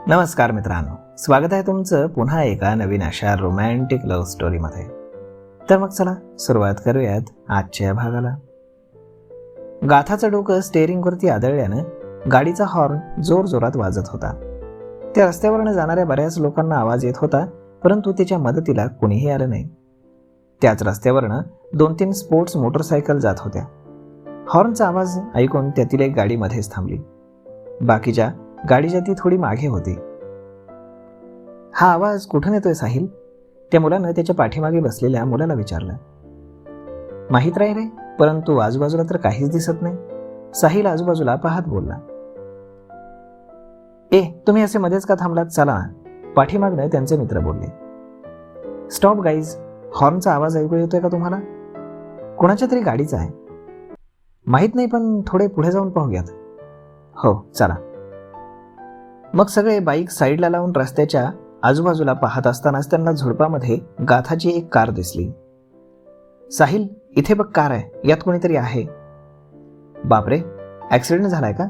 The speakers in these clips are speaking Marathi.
नमस्कार मित्रांनो, स्वागत आहे तुमचं पुन्हा एका नवीन अशा रोमॅन्टिक लव्ह स्टोरीमध्ये. तर मग चला सुरुवात करूयात आजच्या भागाला. गाथाचं डोकं स्टेअरिंगवरती आदळल्यानं गाडीचा हॉर्न जोरजोरात वाजत होता. त्या रस्त्यावरनं जाणाऱ्या बऱ्याच लोकांना आवाज येत होता, परंतु तिच्या मदतीला कुणीही आलं नाही. त्याच रस्त्यावरनं 2-3 स्पोर्ट्स मोटरसायकल जात होत्या. हॉर्नचा आवाज ऐकून त्यातील एक गाडी मध्येच थांबली. बाकीच्या गाडीच्या ती थोडी मागे होती. हा आवाज कुठून येतोय साहिल? त्या मुलानं त्याच्या पाठीमागे बसलेल्या मुलाला विचारलं. माहीत राही रे, परंतु आजूबाजूला तर काहीच दिसत नाही. साहिल आजूबाजूला पाहत बोलला. तुम्ही असे मध्येच का थांबलात? चला. पाठीमागनं त्यांचे मित्र बोलले. स्टॉप गाईज, हॉर्नचा आवाज ऐकू येतोय का तुम्हाला? कोणाच्या तरी गाडीचा आहे. माहीत नाही, पण थोडे पुढे जाऊन पाहूयात. हो चला. मग सगळे बाईक साईडला लावून रस्त्याच्या आजूबाजूला पाहत असतानाच त्यांना झुडपामध्ये गाथाची एक कार दिसली. साहिल, इथे बघ कार आहे, यात कोणीतरी आहे. बापरे, ॲक्सिडेंट झालाय का?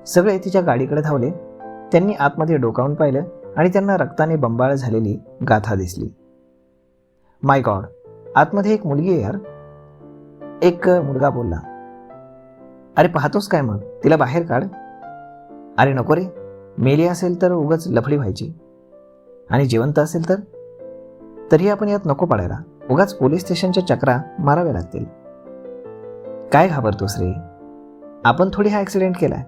सगळे तिच्या गाडीकडे धावले. त्यांनी आतमध्ये डोकावून पाहिलं आणि त्यांना रक्ताने बंबाळ झालेली गाथा दिसली. माय गॉड, आतमध्ये एक मुलगी आहे यार, एक मुलगा बोलला. अरे पाहतोस काय, मग तिला बाहेर काढ. अरे नको रे, मेली असेल तर उगाच लफडी व्हायची, आणि जिवंत असेल तर तरी आपण यात नको पडायला. उगाच पोलीस स्टेशनच्या चक्रा माराव्या लागतील. काय घाबरतोस रे? आपण थोडी हा ॲक्सिडेंट केलाय.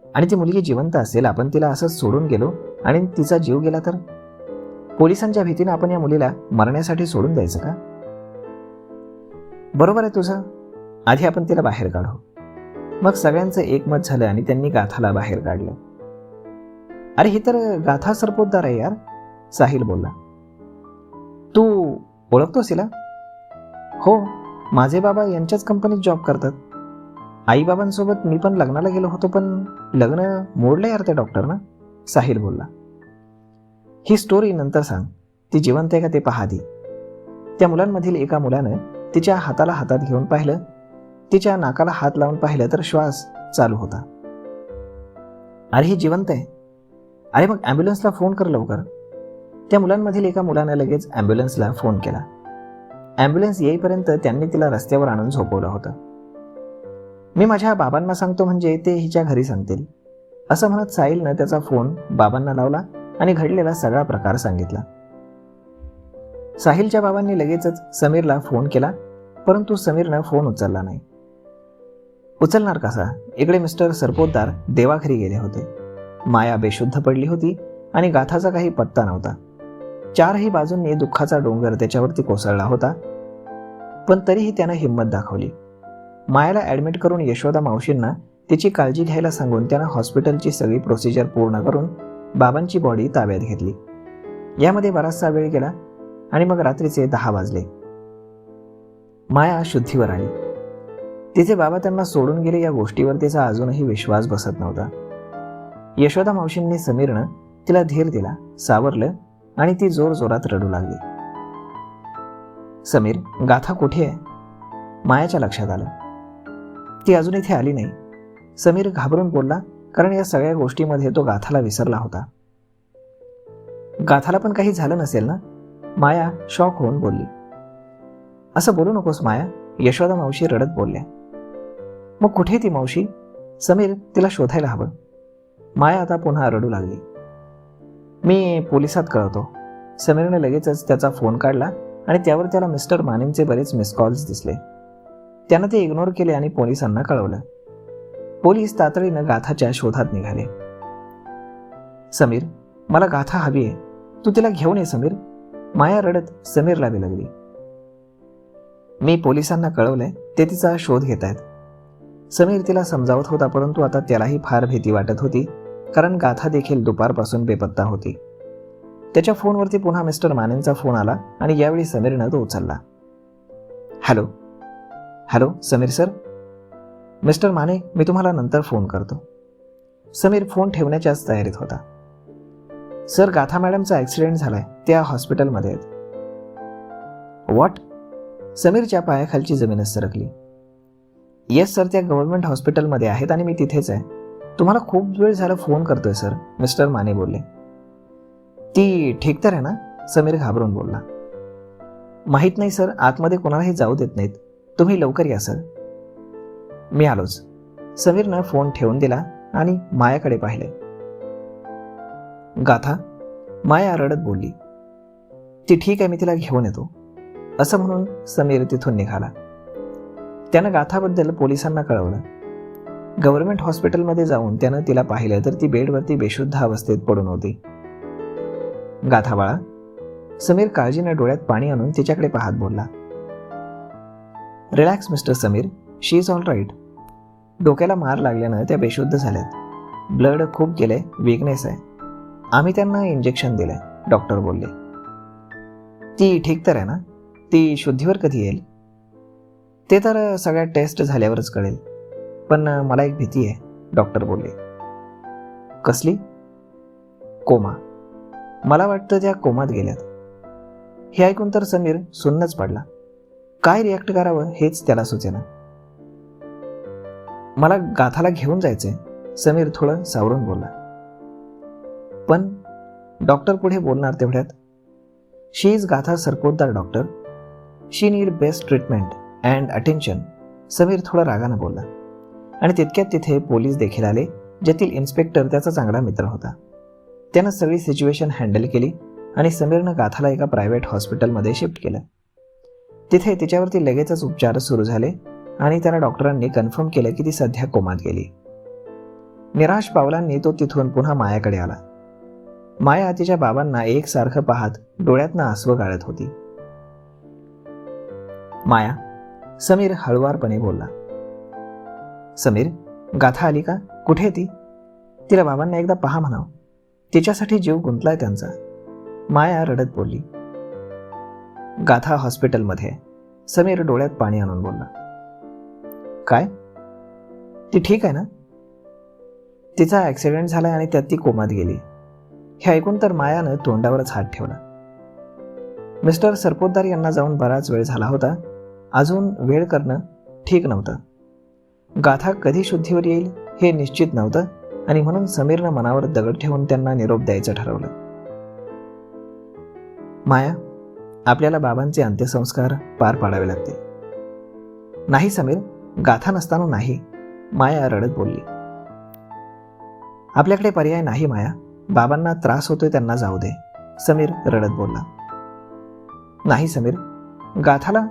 आणि ती मुलगी जिवंत असेल, आपण तिला असंच सोडून गेलो आणि तिचा जीव गेला तर? पोलिसांच्या भीतीने आपण या मुलीला मरण्यासाठी सोडून द्यायचं का? बरोबर आहे तुझं, आधी आपण तिला बाहेर काढू. मग सगळ्यांचं एकमत झालं आणि त्यांनी गाथाला बाहेर काढलं. अरे ही तर गाथा सरपोतदार आहे यार, साहिल बोलला. तू ओळखतोस हिला? हो, माझे बाबा यांच्याच कंपनीत जॉब करतात. आईबाबांसोबत मी पण लग्नाला गेलो होतो, पण लग्न मोडलं यार त्या डॉक्टरनं, साहिल बोलला. ही स्टोरी नंतर सांग, ती जिवंत आहे का ते पहा आधी. त्या मुलांमधील एका मुलानं तिच्या हाताला हातात घेऊन पाहिलं. तिच्या नाकाला हात लावून पाहिलं तर श्वास चालू होता. अरे ही जिवंत आहे. अरे मग ॲम्ब्युलन्सला फोन कर लवकर. त्या मुलांमधील एका मुलानं लगेच ॲम्ब्युलन्सला फोन केला. ॲम्ब्युलन्स येईपर्यंत त्यांनी तिला रस्त्यावर आणून झोपवलं होतं. मी माझ्या बाबांना सांगतो म्हणजे ते हिच्या घरी सांगतील, असं म्हणत साहिलनं त्याचा फोन बाबांना लावला आणि घडलेला सगळा प्रकार सांगितला. साहिलच्या बाबांनी लगेचच समीरला फोन केला, परंतु समीरनं फोन उचलला नाही. उचलणार कसा? इकडे मिस्टर सरपोतदार देवाघरी गेले होते. माया बेशुद्ध पडली होती आणि गाथाचा काही पत्ता नव्हता. चारही बाजूंनी दुःखाचा डोंगर त्याच्यावरती कोसळला होता, पण तरीही त्यानं हिंमत दाखवली. मायाला ॲडमिट करून यशोदा मावशींना तिची काळजी घ्यायला सांगून त्यानं हॉस्पिटलची सगळी प्रोसिजर पूर्ण करून बाबांची बॉडी ताब्यात घेतली. यामध्ये बराचसा वेळ गेला आणि मग रात्रीचे 10 वाजले. माया शुद्धीवर आली. तिचे बाबा त्यांना सोडून गेले या गोष्टीवर तिचा अजूनही विश्वास बसत नव्हता. यशोदा मावशींनी समीरनं तिला धीर दिला, सावरलं आणि ती जोरजोरात रडू लागली. समीर, गाथा कुठे आहे? मायाच्या लक्षात आलं. ती अजून इथे आली नाही. समीर घाबरून बोलला, कारण या सगळ्या गोष्टीमध्ये तो गाथाला विसरला होता. गाथाला पण काही झालं नसेल ना? माया शॉक होऊन बोलली. असं बोलू नकोस माया, यशोदा मावशी रडत बोलल्या. मग कुठे ती मावशी? समीर, तिला शोधायला हवं. माया आता पुन्हा रडू लागली. मी पोलिसात कळवतो. समीरने लगेचच त्याचा फोन काढला आणि त्यावर त्याला मिस्टर मानेंचे बरेच मिस कॉल्स दिसले. त्यानं ते इग्नोर केले आणि पोलिसांना कळवलं. पोलीस तातडीनं गाथाच्या शोधात निघाले. समीर, मला गाथा हवी आहे, तू तिला घेऊन ये समीर. माया रडत समीरला विलगली. मी पोलिसांना कळवलंय, ते तिचा शोध घेत आहेत. समीर तिला समजावत होता, परंतु आता त्यालाही फार भीती वाटत होती, कारण गाथा देखील दुपारपासून बेपत्ता होती. त्याच्या फोनवरती पुन्हा मिस्टर मानेंचा फोन आला आणि यावेळी समीरनं तो उचलला. Hello hello Sameer sir. Mister Mane, मी तुम्हाला नंतर फोन करतो. समीर फोन ठेवण्याच्याच तयारीत होता. सर, गाथा मॅडमचा ॲक्सिडेंट झालाय, त्या हॉस्पिटलमध्ये आहेत. व्हॉट? समीरच्या पायाखालची जमीनच सरकली. येस सर, त्या गव्हर्नमेंट हॉस्पिटलमध्ये आहेत आणि मी तिथेच आहे. तुम्हाला खूप वेळ झाला फोन करतोय सर, मिस्टर माने बोलले. ती ठीक तर आहे ना? समीर घाबरून बोलला. माहीत नाही सर, आतमध्ये कोणालाही जाऊ देत नाहीत. तुम्ही लवकर या सर. मी आलोच. समीरनं फोन ठेवून दिला आणि मायाकडे पाहिले. गाथा, माया रडत बोलली. ती ठीक आहे, मी तिला घेऊन येतो, असं म्हणून समीर तिथून निघाला. त्यानं गाथाबद्दल पोलिसांना कळवलं. गव्हर्नमेंट हॉस्पिटलमध्ये जाऊन त्यानं तिला पाहिलं तर ती बेडवरती बेशुद्ध अवस्थेत पडून होती. गाथा बाळा, समीर काळजीने डोळ्यात पाणी आणून तिच्याकडे पाहत बोलला. Relax mister Sameer, she is all right. डोक्याला मार लागल्यानं त्या बेशुद्ध झाल्यात. ब्लड खूप गेले, वीकनेस आहे. आम्ही त्यांना इंजेक्शन दिलंय, डॉक्टर बोलले. ती ठीक तर आहे ना? ती शुद्धीवर कधी येईल? ते तर सगळ्या टेस्ट झाल्यावरच कळेल. पण मला एक भीती आहे, डॉक्टर बोलले. कसली? कोमा. मला वाटतं त्या कोमात गेल्यात. हे ऐकून तर समीर सुन्नच पडला. काय रिॲक्ट करावं हेच त्याला सुचेना. मला गाथाला घेऊन जायचंय, समीर थोडं सावरून बोलला. पण डॉक्टर पुढे बोलणार तेवढ्यात, शी इज गाथा Sarpotdar doctor. She need best treatment and attention. Sameer थोडा रागानं बोलला. आणि तितक्यात तिथे पोलीस देखील आले, ज्यातील इन्स्पेक्टर त्याचा चांगला मित्र होता. त्यानं सगळी सिच्युएशन हँडल केली आणि समीरनं गाथाला एका प्रायव्हेट हॉस्पिटलमध्ये शिफ्ट केलं. तिथे तिच्यावरती लगेचच उपचार सुरू झाले आणि त्याला डॉक्टरांनी कन्फर्म केलं की ती सध्या कोमात गेली. निराश पावलांनी तो तिथून पुन्हा मायाकडे आला. माया तिच्या बाबांना एकसारखं पाहत डोळ्यातनं आसवं गाळत होती. माया, समीर हळुवारपणे बोलला. समीर, गाथा आली का? कुठे ती? तिला बाबांना एकदा पहा म्हणावं. तिच्यासाठी जीव गुंतलाय त्यांचा. माया रडत बोलली. गाथा हॉस्पिटलमध्ये. समीर डोळ्यात पाणी आणून बोलला. काय? ती ठीक आहे ना? तिचा ॲक्सिडेंट झाला आणि त्यात ती कोमात गेली. हे ऐकून तर मायानं तोंडावरच हात ठेवला. मिस्टर सरपोतदार यांना जाऊन बराच वेळ झाला होता. अजून वेळ करणं ठीक नव्हतं. गाथा कधी शुद्धीवर येईल हे निश्चित नव्हतं आणि म्हणून समीरनं मनावर दगड ठेवून त्यांना निरोप द्यायचं ठरवलं. माया, आपल्याला बाबांचे अंत्यसंस्कार पार पाडावे लागतील. नाही समीर, गाथा नसताना नाही, माया रडत बोलली. आपल्याकडे पर्याय नाही माया, बाबांना त्रास होतोय, त्यांना जाऊ दे, समीर रडत बोलला. नाही समीर, गाथाला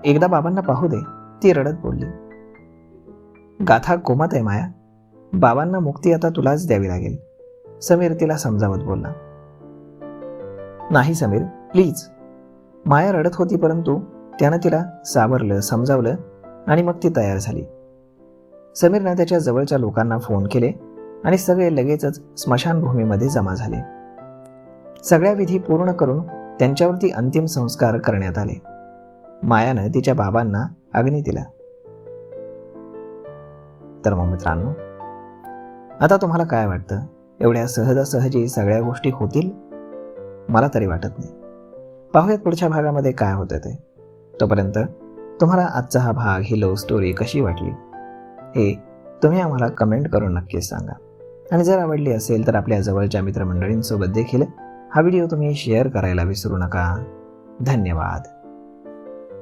एकदा बाबांना पाहू दे, ती रडत बोलली. गाथा कोमात आहे माया, बाबांना मुक्ती आता तुलाच द्यावी लागेल, समीर तिला समजावत बोलला. नाही समीर, प्लीज. माया रडत होती, परंतु त्यानं तिला सावरलं, समजावलं आणि मग ती तयार झाली. समीरनं त्याच्या जवळच्या लोकांना फोन केले आणि सगळे लगेचच स्मशानभूमीमध्ये जमा झाले. सगळ्या विधी पूर्ण करून त्यांच्यावरती अंतिम संस्कार करण्यात आले. मायानं तिच्या बाबांना अग्नी दिला. तर मग मित्रांनो, आता तुम्हाला काय वाटतं? एवढ्या सहजासहजी सगळ्या गोष्टी होतील? मला तरी वाटत नाही. पाहूयात पुढच्या भागामध्ये काय होतं ते. तोपर्यंत तुम्हाला आजचा हा भाग, ही लव्ह स्टोरी कशी वाटली हे तुम्ही आम्हाला कमेंट करून नक्कीच सांगा. आणि जर आवडली असेल तर आपल्या जवळच्या मित्रमंडळींसोबत देखील हा व्हिडिओ तुम्ही शेअर करायला विसरू नका. धन्यवाद.